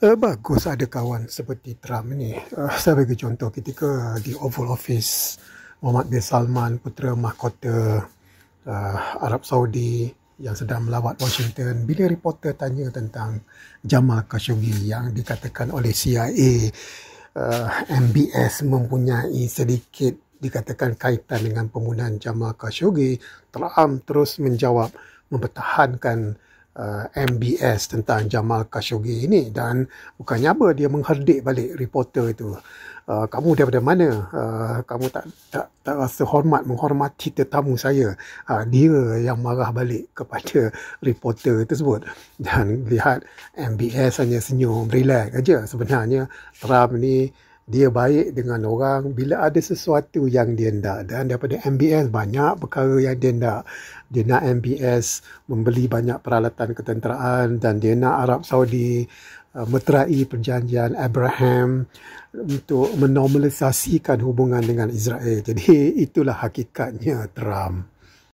Bagus ada kawan seperti Trump ni. Saya bagi contoh ketika di Oval Office, Muhammad bin Salman, putera mahkota Arab Saudi yang sedang melawat Washington, bila reporter tanya tentang Jamal Khashoggi yang dikatakan oleh CIA, MBS mempunyai sedikit dikatakan kaitan dengan pembunuhan Jamal Khashoggi, Trump terus menjawab, mempertahankan MBS tentang Jamal Khashoggi ini, dan bukannya apa, dia mengherdik balik reporter itu. Kamu daripada mana? Kamu tak rasa menghormati tetamu saya. Dia yang marah balik kepada reporter tersebut. Dan lihat MBS hanya senyum, relax aja. Sebenarnya Trump ni dia baik dengan orang bila ada sesuatu yang dia nak. Dan daripada MBS banyak perkara yang dia nak. Dia nak MBS membeli banyak peralatan ketenteraan, dan dia nak Arab Saudi meterai perjanjian Abraham untuk menormalisasikan hubungan dengan Israel. Jadi itulah hakikatnya Trump.